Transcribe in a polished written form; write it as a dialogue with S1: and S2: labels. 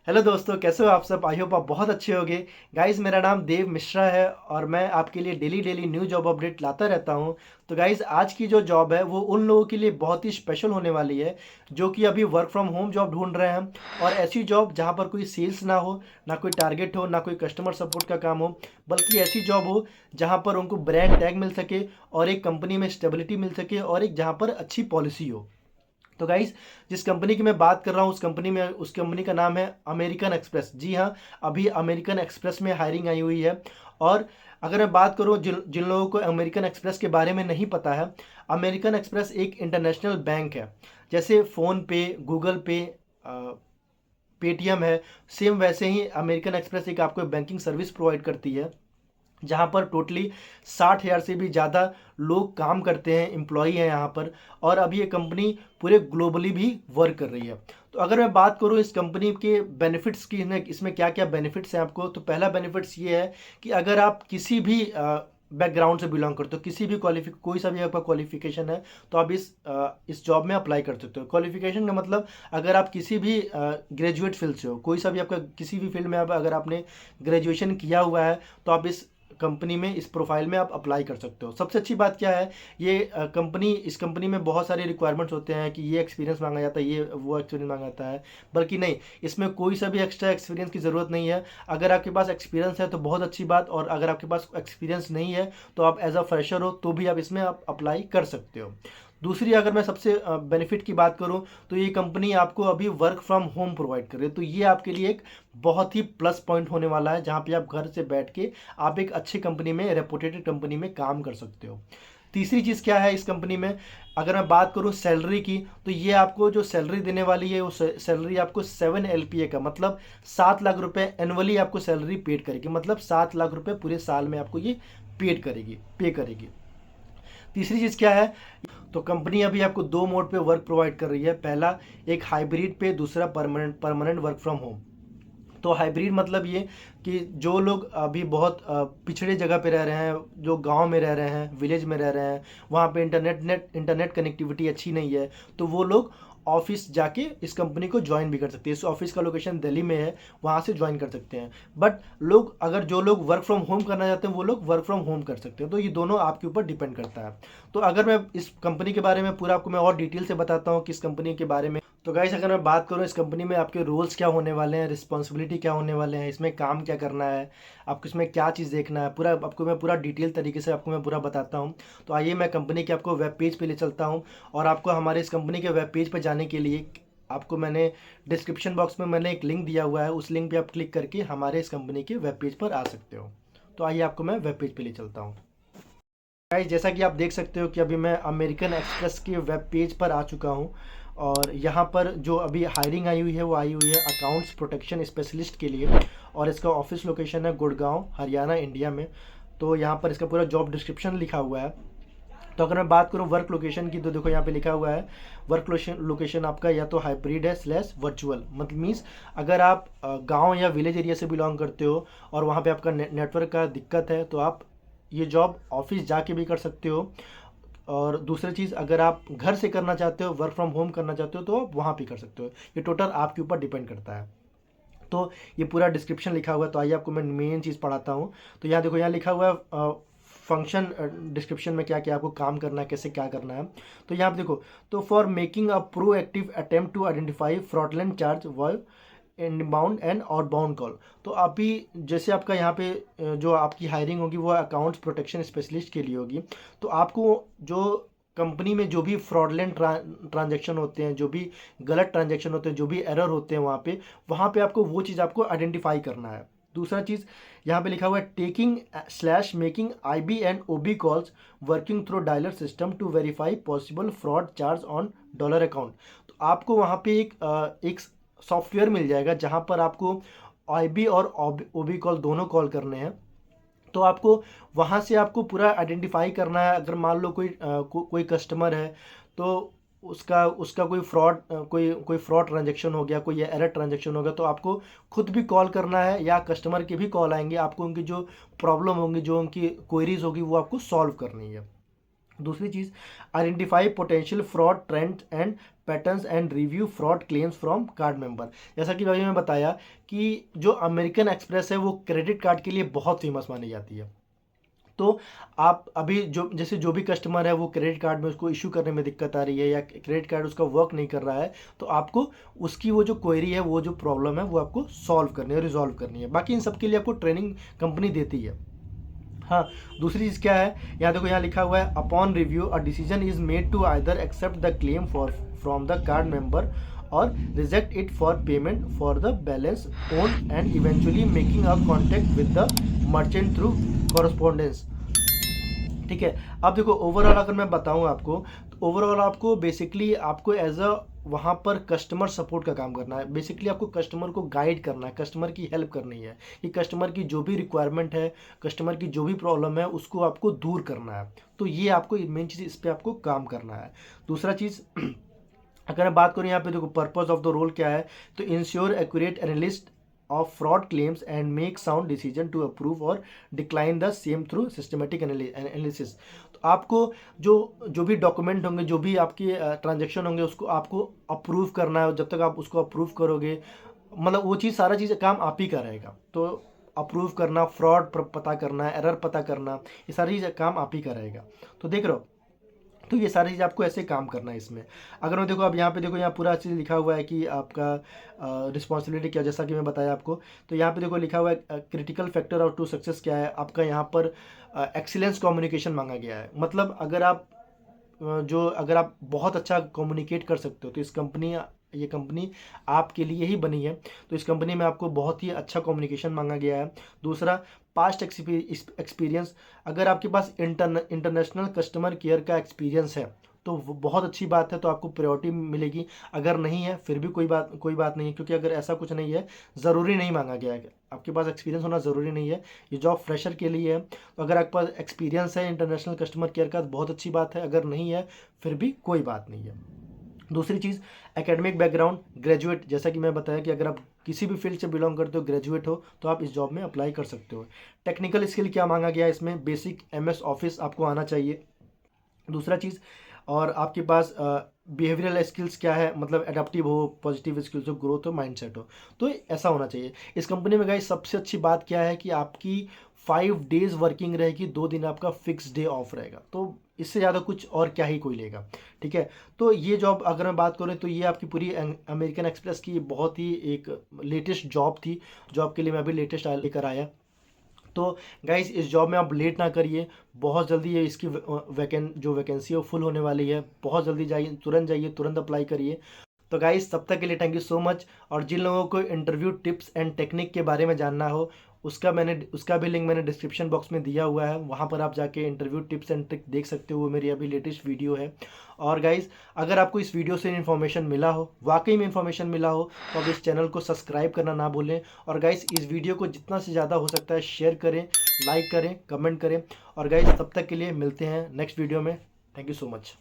S1: Hello दोस्तों, कैसे हो आप सब। आई होप आप बहुत अच्छे होगे। गाइस, मेरा नाम देव मिश्रा है और मैं आपके लिए daily daily new job update लाता रहता हूं। तो गाइस, आज की जो जॉब है वो उन लोगों के लिए बहुत ही स्पेशल होने वाली है जो कि अभी वर्क फ्रॉम होम जॉब ढूंढ रहे हैं। और ऐसी जॉब जहां पर कोई सेल्स ना हो, ना कोई टारगेट हो, ना कोई कस्टमर सपोर्ट का काम हो, बल्कि ऐसी जॉब हो जहां पर उनको ब्रांड टैग मिल सके और एक कंपनी में स्टेबिलिटी मिल सके और एक जहां पर अच्छी पॉलिसी हो। तो गाइस, जिस कंपनी की मैं बात कर रहा हूँ उस कंपनी का नाम है अमेरिकन एक्सप्रेस। जी हाँ, अभी अमेरिकन एक्सप्रेस में हायरिंग आई हुई है। और अगर मैं बात करूँ जिन जिन लोगों को अमेरिकन एक्सप्रेस के बारे में नहीं पता है, अमेरिकन एक्सप्रेस एक इंटरनेशनल बैंक है। जैसे फ़ोन पे, गूगल पे, पेटीएम है, सेम वैसे ही अमेरिकन एक्सप्रेस एक आपको बैंकिंग सर्विस प्रोवाइड करती है जहाँ पर टोटली 60,000 से भी ज़्यादा लोग काम करते हैं, एम्प्लॉई हैं यहाँ पर। और अभी ये कंपनी पूरे ग्लोबली भी वर्क कर रही है। तो अगर मैं बात करूँ इस कंपनी के बेनिफिट्स की, इसमें क्या क्या बेनिफिट्स हैं आपको, तो पहला बेनिफिट्स ये है कि अगर आप किसी भी बैकग्राउंड से बिलोंग करते हो, किसी भी कोई सा भी आपका क्वालिफिकेशन है, तो आप इस जॉब में अप्लाई कर सकते हो। क्वालिफिकेशन का मतलब, अगर आप किसी भी ग्रेजुएट फील्ड से हो, कोई सा भी आपका किसी भी फील्ड में आप अगर आपने ग्रेजुएशन किया हुआ है, तो आप इस कंपनी में, इस प्रोफाइल में आप अप्लाई कर सकते हो। सबसे अच्छी बात क्या है, इस कंपनी में बहुत सारे रिक्वायरमेंट्स होते हैं कि ये एक्सपीरियंस मांगा जाता है, ये वो एक्सपीरियंस मांगा जाता है। बल्कि नहीं, इसमें कोई सा भी एक्स्ट्रा एक्सपीरियंस की ज़रूरत नहीं है। अगर आपके पास एक्सपीरियंस है तो बहुत अच्छी बात, और अगर आपके पास एक्सपीरियंस नहीं है तो आप एज अ फ्रेशर हो तो भी आप इसमें आप अप्लाई कर सकते हो। दूसरी, अगर मैं सबसे बेनिफिट की बात करूं, तो ये कंपनी आपको अभी वर्क फ्रॉम होम प्रोवाइड कर रही है। तो ये आपके लिए एक बहुत ही प्लस पॉइंट होने वाला है, जहां पे आप घर से बैठ के आप एक अच्छी कंपनी में, रेपुटेटेड कंपनी में काम कर सकते हो। तीसरी चीज़ क्या है इस कंपनी में, अगर मैं बात करूं सैलरी की, तो ये आपको जो सैलरी देने वाली है वो सैलरी आपको 7 LPA का मतलब 7 लाख रुपए एनुअली आपको सैलरी पेड करेगी। मतलब 7 लाख रुपए पूरे साल में आपको ये पे करेगी। तीसरी चीज़ क्या है, तो कंपनी अभी आपको दो मोड पे वर्क प्रोवाइड कर रही है। पहला एक हाइब्रिड पे, दूसरा permanent permanent work from home. तो हाइब्रिड मतलब ये कि जो लोग अभी बहुत पिछड़े जगह पे रह रहे हैं, जो गांव में रह रहे हैं, विलेज में रह रहे हैं, वहाँ पे इंटरनेट कनेक्टिविटी अच्छी नहीं है, तो वो लोग ऑफिस जाके इस कंपनी को ज्वाइन भी कर सकते हैं। इस ऑफिस का लोकेशन दिल्ली में है, वहाँ से ज्वाइन कर सकते हैं। बट जो लोग वर्क फ्रॉम होम करना चाहते हैं वो लोग वर्क फ्रॉम होम कर सकते हैं। तो ये दोनों आपके ऊपर डिपेंड करता है। तो अगर मैं इस कंपनी के बारे में पूरा आपको मैं और डिटेल से बताता हूँ कि इस कंपनी के बारे में, तो गाइस अगर मैं बात करूँ इस कंपनी में आपके रोल्स क्या होने वाले हैं, रिस्पॉन्सिबिलिटी क्या होने वाले हैं, इसमें काम क्या करना है, आपको इसमें क्या चीज़ देखना है, पूरा आपको मैं पूरा डिटेल तरीके से आपको मैं पूरा बताता हूँ। तो आइए मैं कंपनी के आपको वेब पेज पे ले चलता हूँ। और आपको हमारे इस कंपनी के वेब पेज पे जाने के लिए आपको मैंने डिस्क्रिप्शन बॉक्स में मैंने एक लिंक दिया हुआ है, उस लिंक पे आप क्लिक करके हमारे इस कंपनी के वेब पेज पर आ सकते हो। तो आइए आपको मैं वेब पेज पे ले चलता हूँ। गाइस, जैसा कि आप देख सकते हो कि अभी मैं अमेरिकन एक्सप्रेस के वेब पेज पर आ चुका हूं। और यहाँ पर जो अभी हायरिंग आई हुई है वो आई हुई है अकाउंट्स प्रोटेक्शन स्पेशलिस्ट के लिए। और इसका ऑफिस लोकेशन है गुड़गांव, हरियाणा, इंडिया में। तो यहाँ पर इसका पूरा जॉब डिस्क्रिप्शन लिखा हुआ है। तो अगर मैं बात करूँ वर्क लोकेशन की, तो देखो यहाँ पे लिखा हुआ है वर्क लोकेशन आपका या तो हाइब्रिड है स्लैश वर्चुअल। मतलब मीन्स अगर आप गांव या विलेज एरिया से बिलोंग करते हो और वहाँ पे आपका नेटवर्क का दिक्कत है, तो आप ये जॉब ऑफिस जाके भी कर सकते हो। और दूसरी चीज़, अगर आप घर से करना चाहते हो, वर्क फ्रॉम होम करना चाहते हो, तो आप वहाँ पे कर सकते हो। ये टोटल आपके ऊपर डिपेंड करता है। तो ये पूरा डिस्क्रिप्शन लिखा हुआ है। तो आइए आपको मैं मेन चीज़ पढ़ाता हूँ। तो यहाँ देखो, यहाँ लिखा हुआ है फंक्शन डिस्क्रिप्शन में क्या क्या आपको काम करना है, कैसे क्या करना है। तो यहाँ पे देखो, तो for making a proactive attempt to identify fraudulent charge व इनबाउंड एंड आउटबाउंड कॉल। तो अभी जैसे आपका यहाँ पे जो आपकी हायरिंग होगी वो अकाउंट्स प्रोटेक्शन स्पेशलिस्ट के लिए होगी। तो आपको जो कंपनी में जो भी फ्रॉडलेंट ट्रांजेक्शन होते हैं, जो भी गलत ट्रांजेक्शन होते हैं, जो भी एरर होते हैं, वहाँ पे आपको वो चीज़ आपको आइडेंटिफाई करना है। दूसरा चीज़ यहाँ पे लिखा हुआ है taking slash making IB and OB calls working through dialer system to verify possible fraud charge on dollar account. तो आपको वहाँ पे एक सॉफ्टवेयर मिल जाएगा जहाँ पर आपको IB और OB कॉल दोनों कॉल करने हैं। तो आपको वहाँ से आपको पूरा आइडेंटिफाई करना है। अगर मान लो कोई कस्टमर है, तो उसका उसका कोई फ्रॉड ट्रांजेक्शन हो गया, कोई एरर ट्रांजेक्शन हो गया, तो आपको खुद भी कॉल करना है या कस्टमर के भी कॉल आएंगे, आपको उनकी जो प्रॉब्लम होंगी, जो उनकी क्वेरीज होगी, वो आपको सॉल्व करनी है। दूसरी चीज़, identify potential fraud trend and patterns and review fraud claims from card member. जैसा कि अभी मैं बताया कि जो अमेरिकन एक्सप्रेस है वो क्रेडिट कार्ड के लिए बहुत फेमस मानी जाती है। तो आप अभी जो जैसे जो भी कस्टमर है वो क्रेडिट कार्ड में उसको इशू करने में दिक्कत आ रही है या क्रेडिट कार्ड उसका वर्क नहीं कर रहा है, तो आपको उसकी वो जो क्वेरी है, वो जो प्रॉब्लम है, वो आपको सॉल्व करनी है, रिजॉल्व करनी है। बाकी इन सब के लिए आपको ट्रेनिंग कंपनी देती है। हाँ, दूसरी चीज़ क्या है, यहाँ देखो, यहाँ लिखा हुआ है upon review a decision is made to either accept the claim for from the card member और reject it for payment for the balance own and eventually making a contact with the merchant through correspondence. ठीक है। अब देखो, overall अगर मैं बताऊं आपको, तो ओवरऑल आपको बेसिकली आपको एज अ वहाँ पर कस्टमर सपोर्ट का काम करना है। बेसिकली आपको कस्टमर को गाइड करना है, कस्टमर की हेल्प करनी है कि कस्टमर की जो भी रिक्वायरमेंट है, कस्टमर की जो भी प्रॉब्लम है, उसको आपको दूर करना है। तो ये आपको मेन चीज़, इस पर आपको काम करना है। दूसरा चीज़ अगर मैं बात करूँ यहाँ पे, देखो पर्पस ऑफ द रोल क्या है, तो ensure accurate analyst of fraud claims and make sound decision to approve और decline the same through systematic analysis. तो आपको जो जो भी डॉक्यूमेंट होंगे, जो भी आपके ट्रांजेक्शन होंगे, उसको आपको अप्रूव करना है। जब तक आप उसको अप्रूव करोगे, मतलब वो चीज़, सारा चीज़ काम आप ही का रहेगा। तो अप्रूव करना, फ्रॉड पता करना, एरर पता करना, ये सारी चीज़ काम आप ही का रहेगा। तो देख रहे हो, तो ये सारी चीज़ आपको ऐसे काम करना है इसमें। अगर मैं देखो, अब यहाँ पे देखो, यहाँ पूरा चीज़ लिखा हुआ है कि आपका रिस्पॉन्सिबिलिटी क्या, जैसा कि मैं बताया आपको। तो यहाँ पे देखो लिखा हुआ है critical factor of to success क्या है आपका, यहाँ पर एक्सीलेंस कम्युनिकेशन मांगा गया है। मतलब अगर आप अगर आप बहुत अच्छा कम्युनिकेट कर सकते हो, तो ये कंपनी आपके लिए ही बनी है। तो इस कंपनी में आपको बहुत ही अच्छा कम्युनिकेशन मांगा गया है। दूसरा, पास्ट एक्सपीरियंस। अगर आपके पास इंटरनेशनल कस्टमर केयर का एक्सपीरियंस है, तो वो बहुत अच्छी बात है, तो आपको प्रायोरिटी मिलेगी। अगर नहीं है, फिर भी कोई बात नहीं है, क्योंकि अगर ऐसा कुछ नहीं है, ज़रूरी नहीं मांगा गया है, आपके पास एक्सपीरियंस होना ज़रूरी नहीं है। ये जॉब फ्रेशर के लिए है। तो अगर आपके पास एक्सपीरियंस है इंटरनेशनल कस्टमर केयर का, तो बहुत अच्छी बात है। अगर नहीं है, फिर भी कोई बात नहीं है। दूसरी चीज़, एकेडमिक बैकग्राउंड, ग्रेजुएट। जैसा कि मैं बताया कि अगर आप किसी भी फील्ड से बिलोंग करते हो, ग्रेजुएट हो, तो आप इस जॉब में अप्लाई कर सकते हो। टेक्निकल स्किल क्या मांगा गया है इसमें, बेसिक MS ऑफिस आपको आना चाहिए। दूसरा चीज़, और आपके पास बिहेवियरल स्किल्स क्या है, मतलब एडेप्टिव हो, पॉजिटिव स्किल्स हो, ग्रोथ हो, माइंडसेट हो, तो ऐसा होना चाहिए। इस कंपनी में गाइस सबसे अच्छी बात क्या है कि आपकी 5 डेज वर्किंग रहेगी, 2 दिन आपका फिक्स डे ऑफ रहेगा। तो इससे ज़्यादा कुछ और क्या ही कोई लेगा। ठीक है। तो ये जॉब अगर मैं बात करूँ, तो ये आपकी पूरी अमेरिकन एक्सप्रेस की बहुत ही एक लेटेस्ट जॉब थी। जॉब के लिए मैं अभी लेटेस्ट लेकर आया। तो गाइस, इस जॉब में आप लेट ना करिए, बहुत जल्दी ये इसकी जो वैकेंसी है वो फुल होने वाली है। बहुत जल्दी जाइए, तुरंत अप्लाई करिए। तो गाइस, तब तक के लिए थैंक यू सो मच। और जिन लोगों को इंटरव्यू टिप्स एंड टेक्निक के बारे में जानना हो, उसका भी लिंक मैंने डिस्क्रिप्शन बॉक्स में दिया हुआ है। वहाँ पर आप जाके इंटरव्यू टिप्स एंड ट्रिक देख सकते हो। वो मेरी अभी लेटेस्ट वीडियो है। और गाइस, अगर आपको इस वीडियो से इन्फॉर्मेशन मिला हो, वाकई में इन्फॉर्मेशन मिला हो, तो आप इस चैनल को सब्सक्राइब करना ना भूलें। और गाइस, इस वीडियो को जितना से ज़्यादा हो सकता है शेयर करें, लाइक करें, कमेंट करें। और गाइस, तब तक के लिए मिलते हैं नेक्स्ट वीडियो में। Thank you so much.